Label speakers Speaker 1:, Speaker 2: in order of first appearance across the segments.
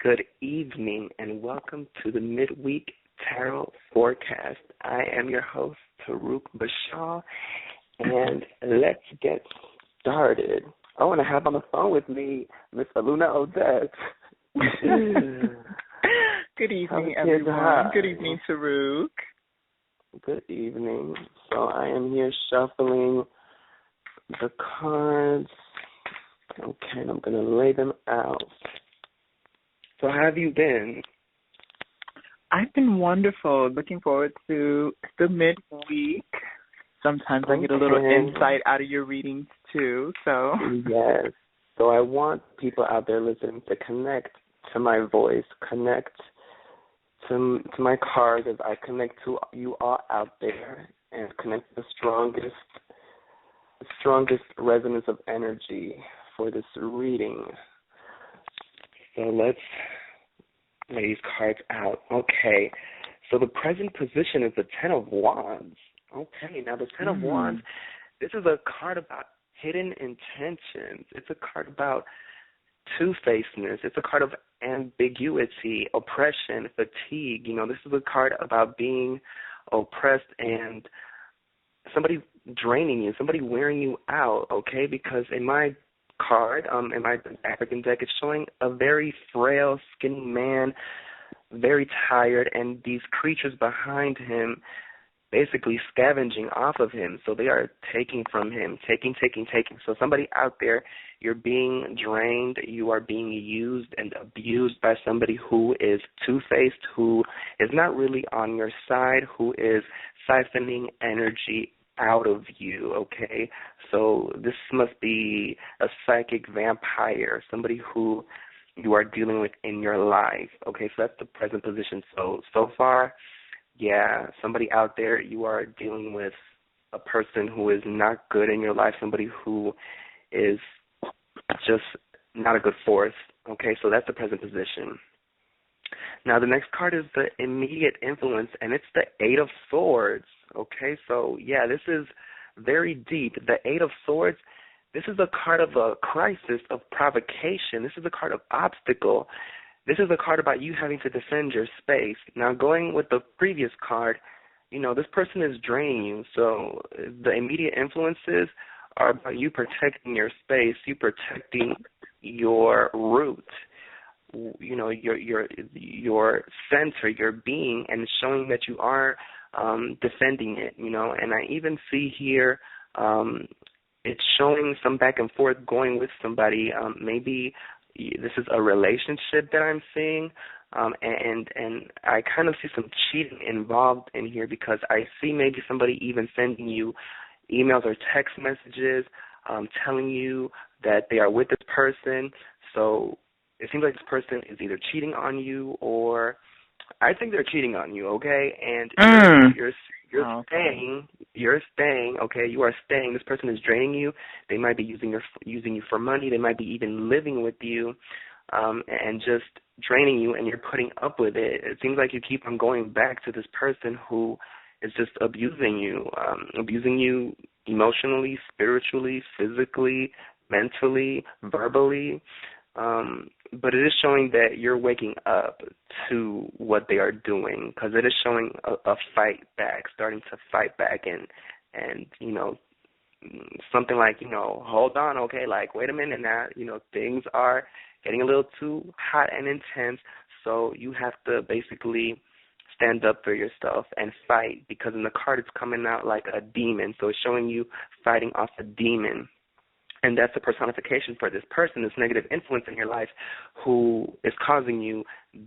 Speaker 1: Good evening, and welcome to the Midweek Tarot Forecast. I am your host, Turuk Vashal, and let's get started. Oh, and I have on the phone with me Miss Aluna Odette.
Speaker 2: Good evening, everyone. Good evening, Turuk.
Speaker 1: Good evening. So I am here shuffling the cards. Okay, and I'm going to lay them out. So how have you been?
Speaker 2: I've been wonderful. Looking forward to the midweek. Sometimes I get a little insight out of your readings, too. So
Speaker 1: yes. So I want people out there listening to connect to my voice, connect to my cards as I connect to you all out there, and connect the strongest resonance of energy for this reading. So let's lay these cards out. Okay. So the present position is the Ten of Wands. Okay. Now the Ten of Wands, this is a card about hidden intentions. It's a card about two-facedness. It's a card of ambiguity, oppression, fatigue. You know, this is a card about being oppressed and somebody draining you, somebody wearing you out, okay? Because in my card, in my African deck, it's showing a very frail, skinny man, very tired, and these creatures behind him basically scavenging off of him. So they are taking from him, taking. So somebody out there, you're being drained, you are being used and abused by somebody who is two-faced, who is not really on your side, who is siphoning energy out of you, okay? So this must be a psychic vampire, somebody who you are dealing with in your life, okay? So that's the present position. So far, yeah, somebody out there, you are dealing with a person who is not good in your life, somebody who is just not a good force, okay? So that's the present position. Now, the next card is the immediate influence, and it's the Eight of Swords, okay? So, yeah, this is very deep. The Eight of Swords, this is a card of a crisis, of provocation. This is a card of obstacle. This is a card about you having to defend your space. Now, going with the previous card, you know, this person is draining you, so the immediate influences are about you protecting your space, you protecting your root, you know, your center, your being, and showing that you are defending it, you know. And I even see here it's showing some back and forth going with somebody. Maybe this is a relationship that I'm seeing, and I kind of see some cheating involved in here, because I see maybe somebody even sending you emails or text messages telling you that they are with this person. So it seems like this person is either cheating on you, or I think they're cheating on you, okay? And you're staying, okay? You are staying. This person is draining you. They might be using you for money. They might be even living with you and just draining you, and you're putting up with it. It seems like you keep on going back to this person who is just abusing you emotionally, spiritually, physically, mentally, verbally. But it is showing that you're waking up to what they are doing, because it is showing a fight back, starting to fight back, and you know, something like, you know, hold on, okay, like, wait a minute now, you know, things are getting a little too hot and intense, so you have to basically stand up for yourself and fight, because in the card it's coming out like a demon, so it's showing you fighting off a demon. And that's the personification for this person, this negative influence in your life, who is causing you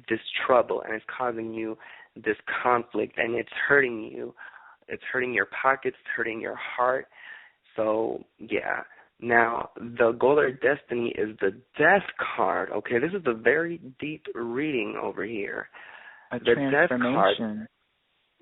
Speaker 1: this trouble, and it's causing you this conflict, and it's hurting you. It's hurting your pockets, it's hurting your heart. So, yeah. Now, the goal or destiny is the Death card. Okay, this is a very deep reading over here.
Speaker 2: The transformation.
Speaker 1: Death card.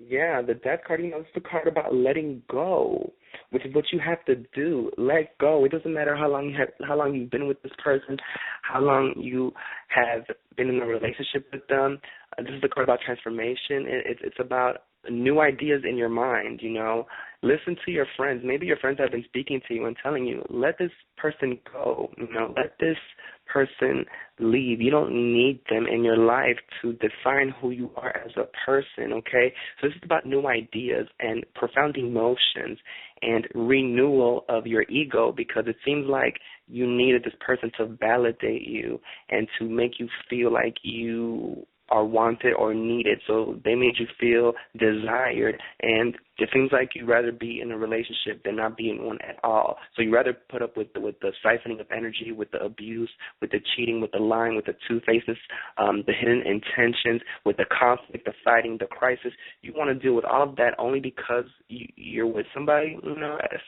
Speaker 1: Yeah, the Death card, you know, it's the card about letting go, which is what you have to do. Let go. It doesn't matter how long you've been with this person, how long you have been in a relationship with them. This is the card about transformation. It's about new ideas in your mind, you know, Listen to your friends. Maybe your friends have been speaking to you and telling you, let this person go, let this person leave. You don't need them in your life to define who you are as a person, okay? So this is about new ideas and profound emotions and renewal of your ego, because it seems like you needed this person to validate you and to make you feel like you are wanted or needed. So they made you feel desired, and it seems like you'd rather be in a relationship than not be in one at all. So you'd rather put up with the siphoning of energy, with the abuse, with the cheating, with the lying, with the two-faces, the hidden intentions, with the conflict, the fighting, the crisis. You want to deal with all of that only because you're with somebody,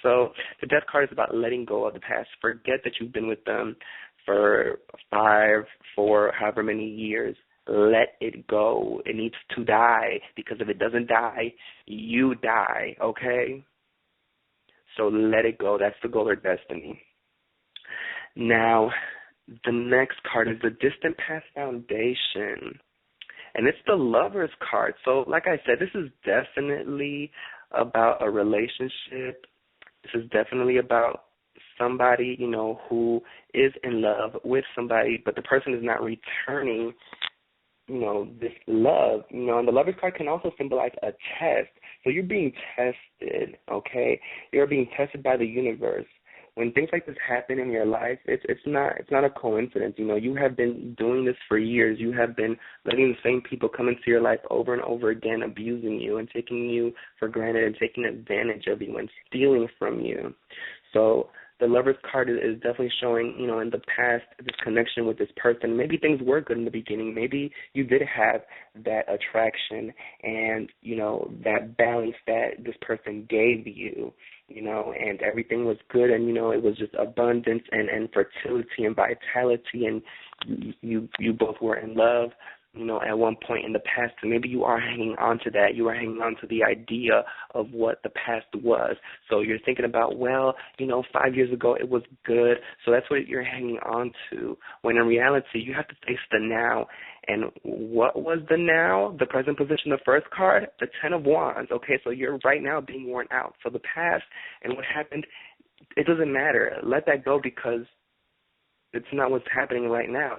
Speaker 1: So the death card is about letting go of the past. Forget that you've been with them for 5, 4, however many years. Let it go. It needs to die, because if it doesn't die, you die, okay? So let it go. That's the goal or destiny. Now, the next card is the Distant Past Foundation, and it's the Lover's card. So like I said, this is definitely about a relationship. This is definitely about somebody, who is in love with somebody, but the person is not returning this love, and the Lover's card can also symbolize a test. So you're being tested, okay? You're being tested by the universe. When things like this happen in your life, it's not a coincidence. You have been doing this for years. You have been letting the same people come into your life over and over again, abusing you and taking you for granted and taking advantage of you and stealing from you. So the Lover's card is definitely showing, in the past, this connection with this person. Maybe things were good in the beginning. Maybe you did have that attraction and, that balance that this person gave you, and everything was good, and, it was just abundance and fertility and vitality, and you both were in love, at one point in the past. And maybe you are hanging on to that. You are hanging on to the idea of what the past was. So you're thinking about, 5 years ago it was good, so that's what you're hanging on to. When in reality, you have to face the now. And what was the now? The present position, the first card, the 10 of Wands. Okay, so you're right now being worn out. So the past and what happened, it doesn't matter. Let that go, because it's not what's happening right now,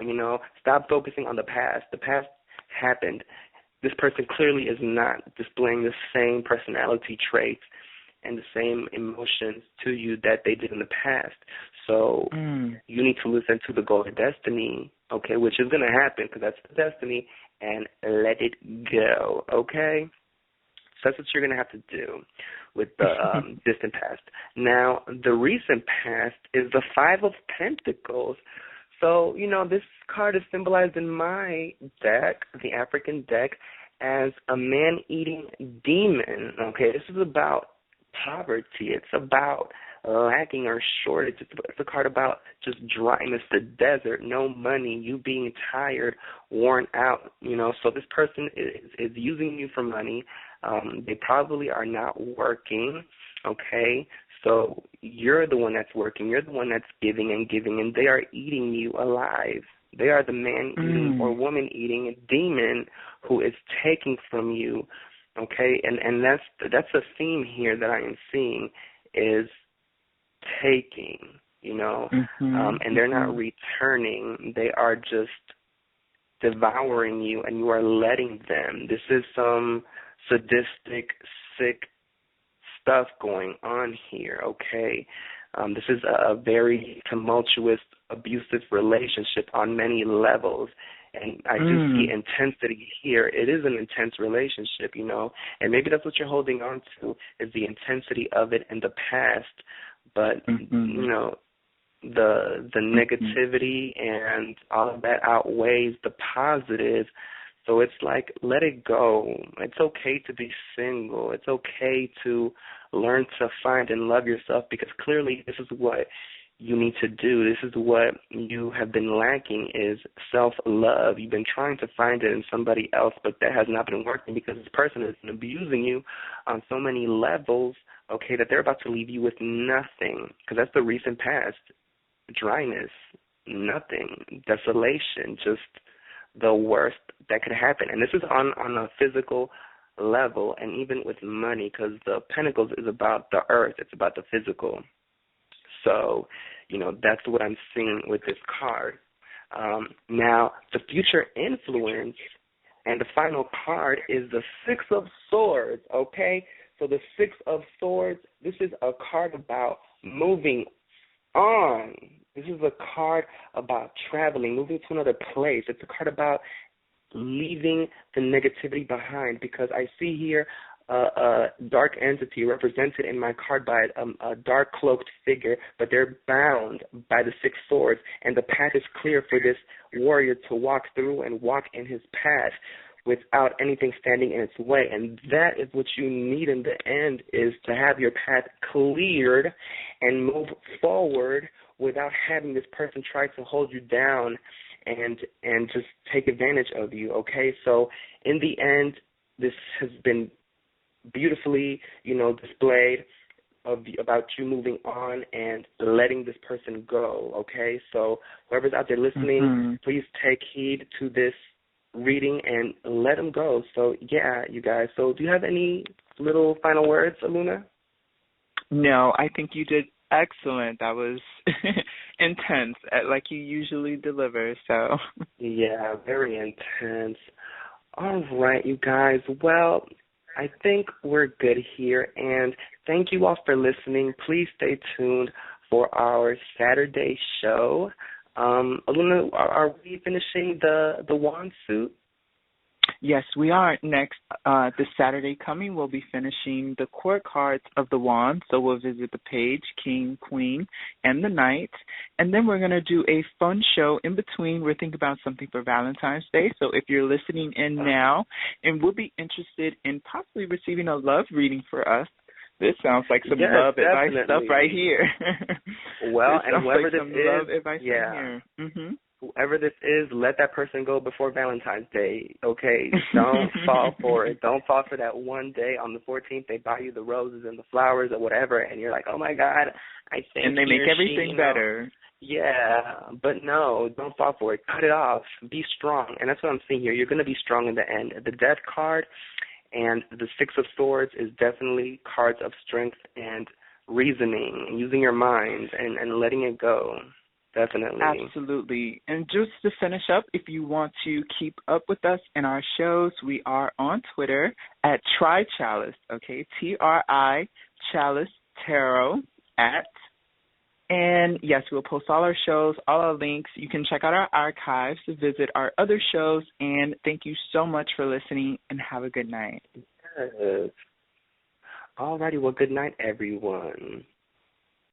Speaker 1: Stop focusing on the past. The past happened. This person clearly is not displaying the same personality traits and the same emotions to you that they did in the past. So you need to listen to the goal of destiny, okay, which is going to happen, because that's the destiny, and let it go, okay? So that's what you're going to have to do with the distant past. Now, the recent past is the 5 of Pentacles. So, this card is symbolized in my deck, the African deck, as a man-eating demon. Okay, this is about poverty. It's about lacking or shortage. It's a card about just dryness, the desert, no money, you being tired, worn out. So this person is using you for money. They probably are not working, okay? So you're the one that's working. You're the one that's giving, and they are eating you alive. They are the man-eating or woman-eating demon who is taking from you, okay? And that's a theme here that I am seeing, is taking, and they're not returning. They are just devouring you, and you are letting them. This is some sadistic, sick stuff going on here, okay? This is a very tumultuous, abusive relationship on many levels, and I do see intensity here. It is an intense relationship, and maybe that's what you're holding on to, is the intensity of it in the past, but, the negativity and all of that outweighs the positive. So it's like, let it go. It's okay to be single. It's okay to learn to find and love yourself, because clearly this is what you need to do. This is what you have been lacking, is self-love. You've been trying to find it in somebody else, but that has not been working, because this person is abusing you on so many levels, okay, that they're about to leave you with nothing, because that's the recent past. Dryness, nothing, desolation, just the worst that could happen. And this is on a physical level, and even with money, because the Pentacles is about the earth, it's about the physical. So, that's what I'm seeing with this card. Now, the future influence and the final card is the Six of Swords, okay? So the Six of Swords, this is a card about moving on. This is a card about traveling, moving to another place. It's a card about leaving the negativity behind, because I see here a dark entity represented in my card by a dark cloaked figure, but they're bound by the Six Swords, and the path is clear for this warrior to walk through and walk in his path without anything standing in its way. And that is what you need in the end, is to have your path cleared and move forward without having this person try to hold you down and just take advantage of you, okay? So in the end, this has been beautifully, displayed about you moving on and letting this person go, okay? So whoever's out there listening, please take heed to this reading and let them go. So, yeah, you guys. So do you have any little final words, Aluna?
Speaker 2: No, I think you did excellent. That was intense, like you usually deliver, so.
Speaker 1: Yeah, very intense. All right, you guys. Well, I think we're good here, and thank you all for listening. Please stay tuned for our Saturday show. Aluna, are we finishing the wand suit?
Speaker 2: Yes, we are. Next, this Saturday coming, we'll be finishing the court cards of the wand. So we'll visit the page, king, queen, and the knight. And then we're going to do a fun show in between. We're thinking about something for Valentine's Day. So if you're listening in now and would be interested in possibly receiving a love reading for us, this sounds like some love advice stuff right here.
Speaker 1: Well, and whoever
Speaker 2: like
Speaker 1: this
Speaker 2: some
Speaker 1: is,
Speaker 2: love advice right here.
Speaker 1: Whoever this is, let that person go before Valentine's Day, okay? Don't fall for it. Don't fall for that one day on the 14th. They buy you the roses and the flowers or whatever, and you're like, oh, my God, I think
Speaker 2: and they make everything better.
Speaker 1: Yeah, but no, don't fall for it. Cut it off. Be strong. And that's what I'm seeing here. You're going to be strong in the end. The Death card and the Six of Swords is definitely cards of strength and reasoning, and using your mind and letting it go. Definitely.
Speaker 2: Absolutely. And just to finish up, if you want to keep up with us in our shows, we are on Twitter at TriChalice, okay? Tri Chalice Tarot at. And, yes, we'll post all our shows, all our links. You can check out our archives to visit our other shows. And thank you so much for listening, and have a good night.
Speaker 1: Yes. All righty. Well, good night, everyone.